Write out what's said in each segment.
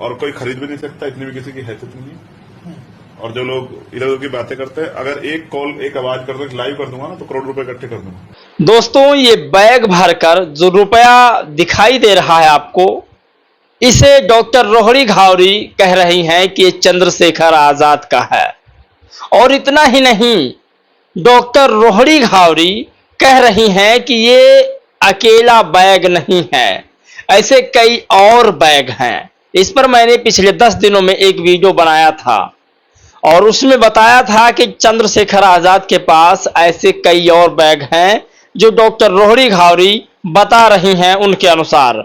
और कोई खरीद भी नहीं सकता, इतनी भी किसी की हैसियत नहीं है। और जो लोग इधर उधर की बातें करते हैं, अगर एक कॉल एक आवाज कर दो, लाइव कर दूंगा ना, तो करोड़ रुपए इकट्ठे कर दूंगा। दोस्तों, ये बैग भरकर जो रुपया दिखाई दे रहा है आपको, इसे डॉक्टर रोहड़ी घावरी कह रही हैं कि ये चंद्रशेखर आजाद का है। और इतना ही नहीं, डॉक्टर रोहड़ी घावरी कह रही हैं कि ये अकेला बैग नहीं है, ऐसे कई और बैग हैं। इस पर मैंने पिछले 10 दिनों में एक वीडियो बनाया था और उसमें बताया था कि चंद्रशेखर आजाद के पास ऐसे कई और बैग हैं जो डॉक्टर रोहड़ी घावरी बता रही हैं उनके अनुसार।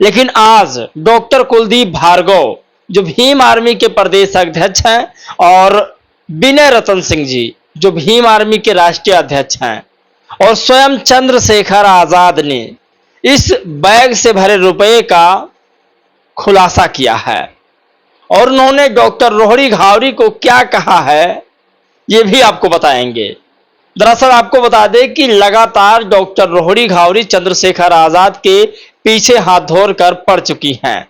लेकिन आज डॉक्टर कुलदीप भार्गव, जो भीम आर्मी के प्रदेश अध्यक्ष हैं, और विनय रतन सिंह जी, जो भीम आर्मी के राष्ट्रीय अध्यक्ष हैं, और स्वयं चंद्रशेखर आजाद ने इस बैग से भरे रुपए का खुलासा किया है। और उन्होंने डॉक्टर रोहड़ी घावरी को क्या कहा है, ये भी आपको बताएंगे। दरअसल आपको बता दें कि लगातार डॉक्टर रोहड़ी घावरी चंद्रशेखर आजाद के पीछे हाथ धोकर पड़ चुकी हैं।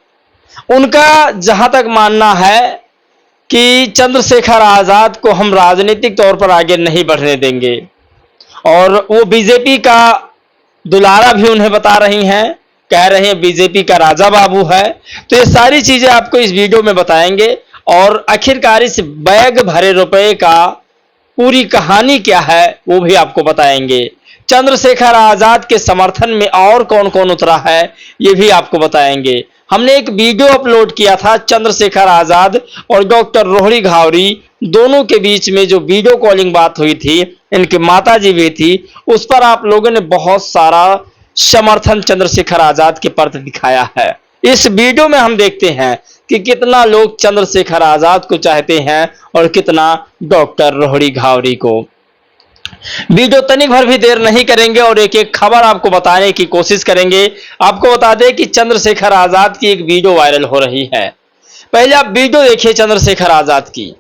उनका जहां तक मानना है कि चंद्रशेखर आजाद को हम राजनीतिक तौर पर आगे नहीं बढ़ने देंगे, और वो बीजेपी का दुलारा भी उन्हें बता रही हैं, कह रहे हैं बीजेपी का राजा बाबू है। तो ये सारी चीजें आपको इस वीडियो में बताएंगे, और आखिरकार इस बैग भरे रुपए का पूरी कहानी क्या है वो भी आपको बताएंगे। चंद्रशेखर आजाद के समर्थन में और कौन कौन उतरा है ये भी आपको बताएंगे। हमने एक वीडियो अपलोड किया था चंद्रशेखर आजाद और डॉक्टर रोहड़ी घावरी दोनों के बीच में, जो वीडियो कॉलिंग बात हुई थी, इनकी माताजी भी थी, उस पर आप लोगों ने बहुत सारा समर्थन चंद्रशेखर आजाद के प्रति दिखाया है। इस वीडियो में हम देखते हैं कि कितना लोग चंद्रशेखर आजाद को चाहते हैं और कितना डॉक्टर रोहड़ी घावरी को। वीडियो तनिक भर भी देर नहीं करेंगे और एक एक खबर आपको बताने की कोशिश करेंगे। आपको बता दें कि चंद्रशेखर आजाद की एक वीडियो वायरल हो रही है। पहले आप वीडियो देखिए चंद्रशेखर आजाद की।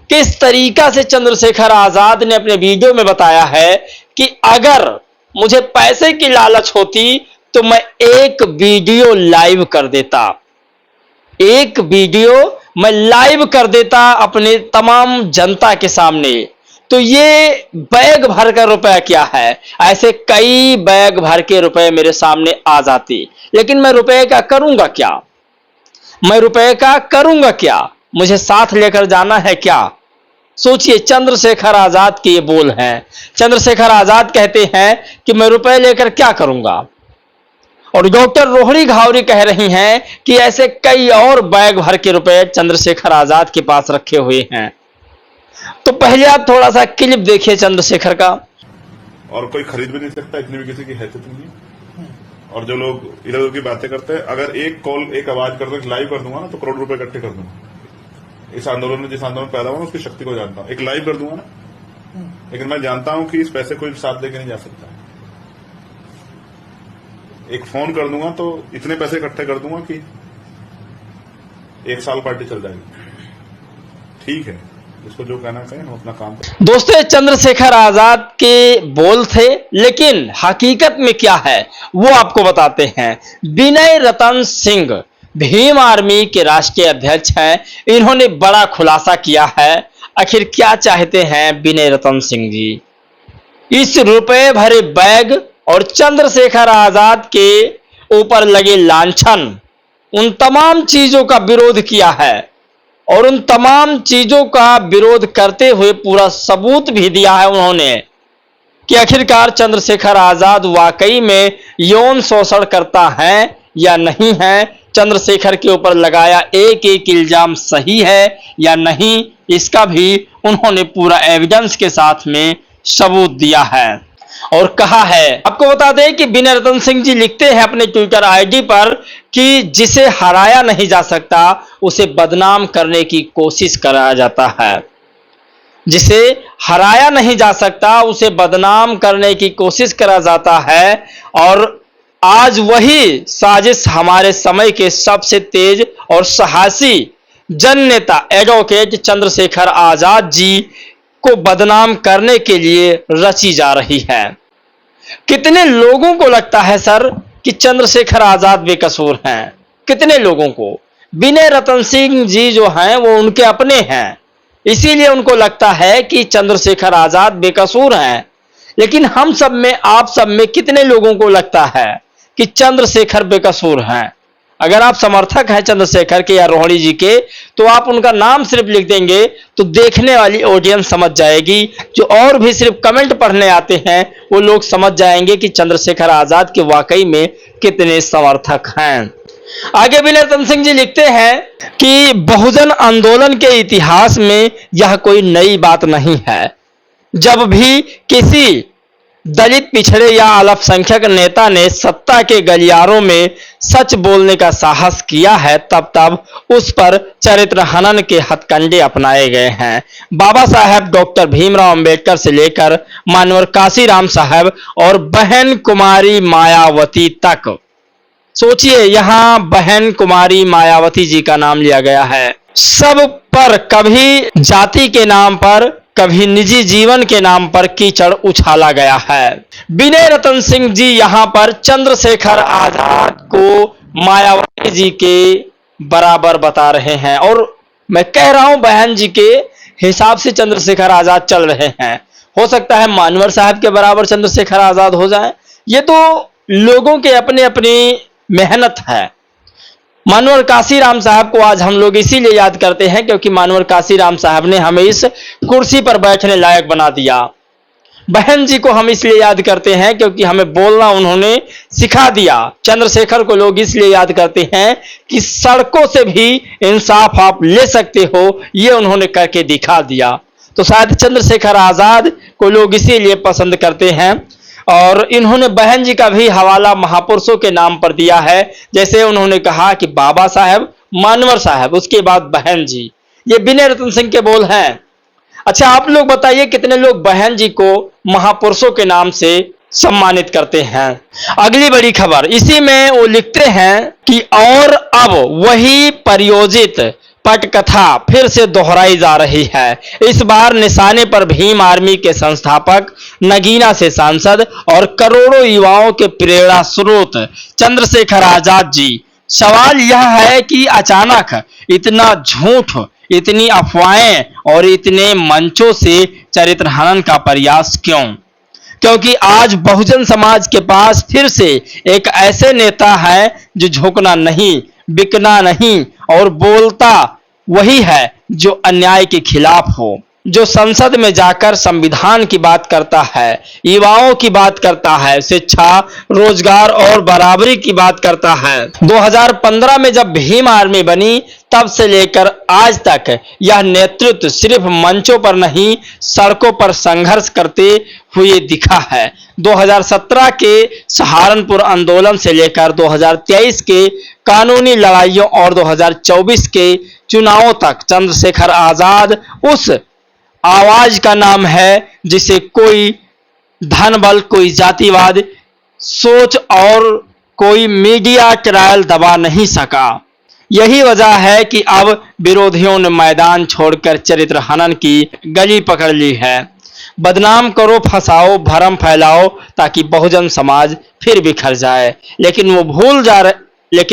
किस तरीका से चंद्रशेखर आजाद ने अपने वीडियो में बताया है कि अगर मुझे पैसे की लालच होती तो मैं एक वीडियो लाइव कर देता, एक वीडियो मैं लाइव कर देता अपने तमाम जनता के सामने। तो ये बैग भर का रुपया क्या है, ऐसे कई बैग भर के रुपए मेरे सामने आ जाते, लेकिन मैं रुपए का करूंगा क्या, मैं रुपए का करूंगा क्या, मुझे साथ लेकर जाना है क्या। सोचिए, चंद्रशेखर आजाद के ये बोल हैं। चंद्रशेखर आजाद कहते हैं कि मैं रुपए लेकर क्या करूंगा, और डॉक्टर रोहड़ी घावरी कह रही हैं कि ऐसे कई और बैग भर के रुपए चंद्रशेखर आजाद के पास रखे हुए हैं। तो पहले आप थोड़ा सा क्लिप देखिए चंद्रशेखर का। और कोई खरीद भी नहीं सकता, इतनी भी किसी की हैसियत नहीं है। और जो लोग इधर उधर की बातें करते हैं, अगर एक कॉल एक आवाज कर दो, लाइव कर दूंगा ना, तो करोड़ रुपए इकट्ठे कर दूंगा। इस आंदोलन में जिस आंदोलन पैदा हुआ उसकी शक्ति को जानता हूं। एक लाइव कर दूंगा ना, लेकिन मैं जानता हूं कि इस पैसे कोई साथ देके नहीं जा सकता। एक फोन कर दूंगा तो इतने पैसे इकट्ठे कर दूंगा कि 1 साल पार्टी चल जाएगी। ठीक है, इसको जो कहना कहें, हम अपना काम करें। दोस्तों, चंद्रशेखर आजाद के बोल थे, लेकिन हकीकत में क्या है वो आपको बताते हैं। विनय रतन सिंह भीम आर्मी के राष्ट्रीय अध्यक्ष हैं, इन्होंने बड़ा खुलासा किया है। आखिर क्या चाहते हैं विनय रतन सिंह जी। इस रुपए भरे बैग और चंद्रशेखर आजाद के ऊपर लगे लांछन, उन तमाम चीजों का विरोध किया है, और उन तमाम चीजों का विरोध करते हुए पूरा सबूत भी दिया है उन्होंने कि आखिरकार चंद्रशेखर आजाद वाकई में यौन शोषण करता है या नहीं है, चंद्रशेखर के ऊपर लगाया एक एक इल्जाम सही है या नहीं, इसका भी उन्होंने पूरा एविडेंस के साथ में सबूत दिया है और कहा है। आपको बता दें कि विनय रतन सिंह जी लिखते हैं अपने ट्विटर आईडी पर कि जिसे हराया नहीं जा सकता उसे बदनाम करने की कोशिश करा जाता है, जिसे हराया नहीं जा सकता उसे बदनाम करने की कोशिश करा जाता है। और आज वही साजिश हमारे समय के सबसे तेज और साहसी जन नेता एडवोकेट चंद्रशेखर आजाद जी को बदनाम करने के लिए रची जा रही है। कितने लोगों को लगता है सर कि चंद्रशेखर आजाद बेकसूर हैं? कितने लोगों को? विनय रतन सिंह जी जो हैं वो उनके अपने हैं, इसीलिए उनको लगता है कि चंद्रशेखर आजाद बेकसूर हैं। लेकिन हम सब में, आप सब में कितने लोगों को लगता है कि चंद्रशेखर बेकसूर हैं? अगर आप समर्थक हैं चंद्रशेखर के या रोहिणी जी के, तो आप उनका नाम सिर्फ लिख देंगे तो देखने वाली ऑडियंस समझ जाएगी। जो और भी सिर्फ कमेंट पढ़ने आते हैं वो लोग समझ जाएंगे कि चंद्रशेखर आजाद के वाकई में कितने समर्थक हैं। आगे विनय रतन सिंह जी लिखते हैं कि बहुजन आंदोलन के इतिहास में यह कोई नई बात नहीं है। जब भी किसी दलित, पिछड़े या अल्पसंख्यक नेता ने सत्ता के गलियारों में सच बोलने का साहस किया है, तब तब उस पर चरित्र हनन के हथकंडे अपनाए गए हैं। बाबा साहब डॉक्टर भीमराव अंबेडकर से लेकर मानवर काशीराम साहब और बहन कुमारी मायावती तक। सोचिए, यहां बहन कुमारी मायावती जी का नाम लिया गया है। सब पर कभी जाति के नाम पर, कभी निजी जीवन के नाम पर कीचड़ उछाला गया है। विनय रतन सिंह जी यहां पर चंद्रशेखर आजाद को मायावती जी के बराबर बता रहे हैं, और मैं कह रहा हूं बहन जी के हिसाब से चंद्रशेखर आजाद चल रहे हैं। हो सकता है मानवर साहब के बराबर चंद्रशेखर आजाद हो जाए। ये तो लोगों के अपने अपनी मेहनत है। मानवर काशीराम साहब को आज हम लोग इसीलिए याद करते हैं क्योंकि मानवर काशीराम साहब ने हमें इस कुर्सी पर बैठने लायक बना दिया। बहन जी को हम इसलिए याद करते हैं क्योंकि हमें बोलना उन्होंने सिखा दिया। चंद्रशेखर को लोग इसलिए याद करते हैं कि सड़कों से भी इंसाफ आप ले सकते हो, ये उन्होंने करके दिखा दिया। तो शायद चंद्रशेखर आजाद को लोग इसीलिए पसंद करते हैं। और इन्होंने बहन जी का भी हवाला महापुरुषों के नाम पर दिया है। जैसे उन्होंने कहा कि बाबा साहब, मानवर साहब, उसके बाद बहन जी। ये विनय रतन सिंह के बोल हैं। अच्छा, आप लोग बताइए कितने लोग बहन जी को महापुरुषों के नाम से सम्मानित करते हैं? अगली बड़ी खबर, इसी में वो लिखते हैं कि और अब वही परियोजित पटकथा फिर से दोहराई जा रही है। इस बार निशाने पर भीम आर्मी के संस्थापक, नगीना से सांसद और करोड़ों युवाओं के प्रेरणा स्रोत चंद्रशेखर आजाद जी। सवाल यह है कि अचानक इतना झूठ, इतनी अफवाहें और इतने मंचों से चरित्र हनन का प्रयास क्यों? क्योंकि आज बहुजन समाज के पास फिर से एक ऐसे नेता है जो झुकना नहीं, बिकना नहीं और बोलता वही है जो अन्याय के खिलाफ हो, जो संसद में जाकर संविधान की बात करता है, युवाओं की बात करता है, शिक्षा, रोजगार और बराबरी की बात करता है। 2015 में जब भीम आर्मी बनी तब से लेकर आज तक यह नेतृत्व सिर्फ मंचों पर नहीं, सड़कों पर संघर्ष करते हुए दिखा है। 2017 के सहारनपुर आंदोलन से लेकर 2023 के कानूनी लड़ाइयों और 2024 के चुनावों तक चंद्रशेखर आजाद उस आवाज का नाम है जिसे कोई धन बल, कोई जातिवाद सोच और कोई मीडिया ट्रायल दबा नहीं सका। यही वजह है कि अब विरोधियों ने मैदान छोड़कर चरित्र हनन की गली पकड़ ली है। बदनाम करो, फंसाओ, भरम फैलाओ ताकि बहुजन समाज फिर बिखर जाए। लेकिन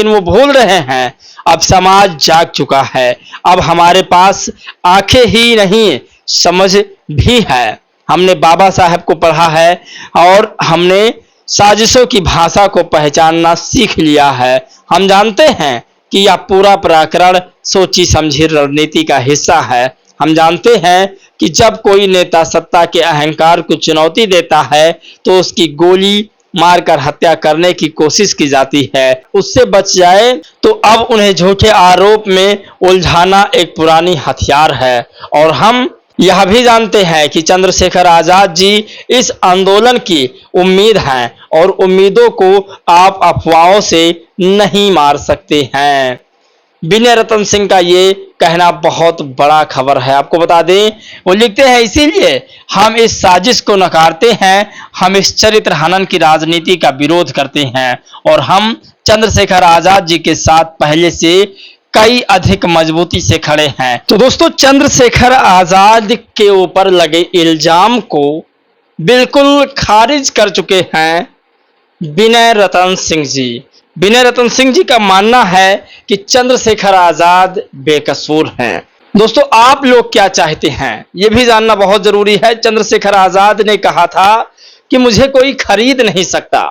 वो भूल रहे हैं अब समाज जाग चुका है। अब हमारे पास आंखें ही नहीं, समझ भी है। हमने बाबा साहब को पढ़ा है और हमने साजिशों की भाषा को पहचानना सीख लिया है। हम जानते हैं कि यह पूरा प्रकरण सोची समझी रणनीति का हिस्सा है। हम जानते हैं कि जब कोई नेता सत्ता के अहंकार को चुनौती देता है तो उसकी गोली मारकर हत्या करने की कोशिश की जाती है। उससे बच जाए तो अब उन्हें झूठे आरोप में उलझाना एक पुरानी हथियार है। और हम यह भी जानते हैं कि चंद्रशेखर आजाद जी इस आंदोलन की उम्मीद हैं और उम्मीदों को आप अफवाहों से नहीं मार सकते हैं। विनय रतन सिंह का ये कहना बहुत बड़ा खबर है। आपको बता दें, वो लिखते हैं, इसीलिए हम इस साजिश को नकारते हैं, हम इस चरित्र हनन की राजनीति का विरोध करते हैं और हम चंद्रशेखर आजाद जी के साथ पहले से कई अधिक मजबूती से खड़े हैं। तो दोस्तों, चंद्रशेखर आजाद के ऊपर लगे इल्जाम को बिल्कुल खारिज कर चुके हैं विनय रतन सिंह जी। विनय रतन सिंह जी का मानना है कि चंद्रशेखर आजाद बेकसूर हैं। दोस्तों, आप लोग क्या चाहते हैं यह भी जानना बहुत जरूरी है। चंद्रशेखर आजाद ने कहा था कि मुझे कोई खरीद नहीं सकता,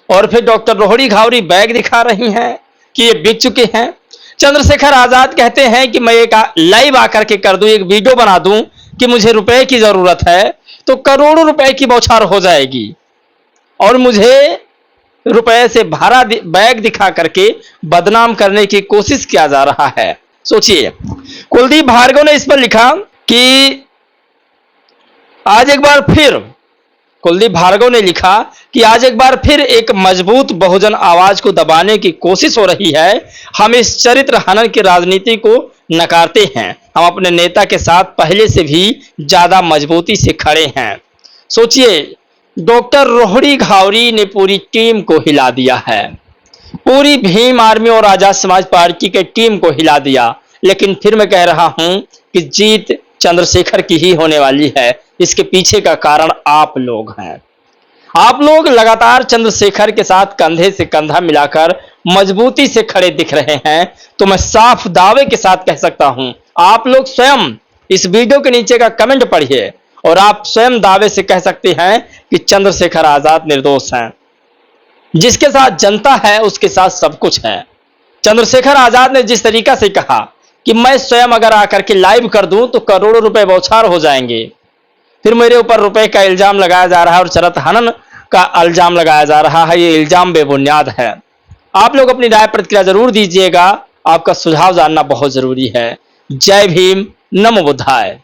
और फिर डॉक्टर रोहिणी घावरी बैग दिखा रही हैं कि ये बिक चुके हैं। चंद्रशेखर आजाद कहते हैं कि मैं एक लाइव आकर के कर दूं, एक वीडियो बना दूं कि मुझे रुपए की जरूरत है, तो करोड़ों रुपए की बौछार हो जाएगी और मुझे रुपए से भरा बैग दिखा करके बदनाम करने की कोशिश किया जा रहा है। सोचिए, कुलदीप भार्गव ने इस पर लिखा कि आज एक बार फिर कुलदीप भार्गव ने लिखा कि आज एक बार फिर एक मजबूत बहुजन आवाज को दबाने की कोशिश हो रही है। हम इस चरित्र हनन की राजनीति को नकारते हैं। हम अपने नेता के साथ पहले से भी ज्यादा मजबूती से खड़े हैं। सोचिए, डॉक्टर रोहिणी घावरी ने पूरी टीम को हिला दिया है, पूरी भीम आर्मी और आजाद समाज पार्टी के टीम को हिला दिया। लेकिन फिर मैं कह रहा हूं कि जीत चंद्रशेखर की ही होने वाली है। इसके पीछे का कारण आप लोग हैं। आप लोग लगातार चंद्रशेखर के साथ कंधे से कंधा मिलाकर मजबूती से खड़े दिख रहे हैं। तो मैं साफ दावे के साथ कह सकता हूं, आप लोग स्वयं इस वीडियो के नीचे का कमेंट पढ़िए और आप स्वयं दावे से कह सकते हैं कि चंद्रशेखर आजाद निर्दोष हैं। जिसके साथ जनता है उसके साथ सब कुछ है। चंद्रशेखर आजाद ने जिस तरीका से कहा कि मैं स्वयं अगर आकर के लाइव कर दूं तो करोड़ों रुपए बौछार हो जाएंगे, फिर मेरे ऊपर रुपए का इल्जाम लगाया जा रहा है और चरित्र हनन का इल्जाम लगाया जा रहा है, ये इल्जाम बेबुनियाद है। आप लोग अपनी राय प्रतिक्रिया जरूर दीजिएगा। आपका सुझाव जानना बहुत जरूरी है। जय भीम, नमो बुद्धाय।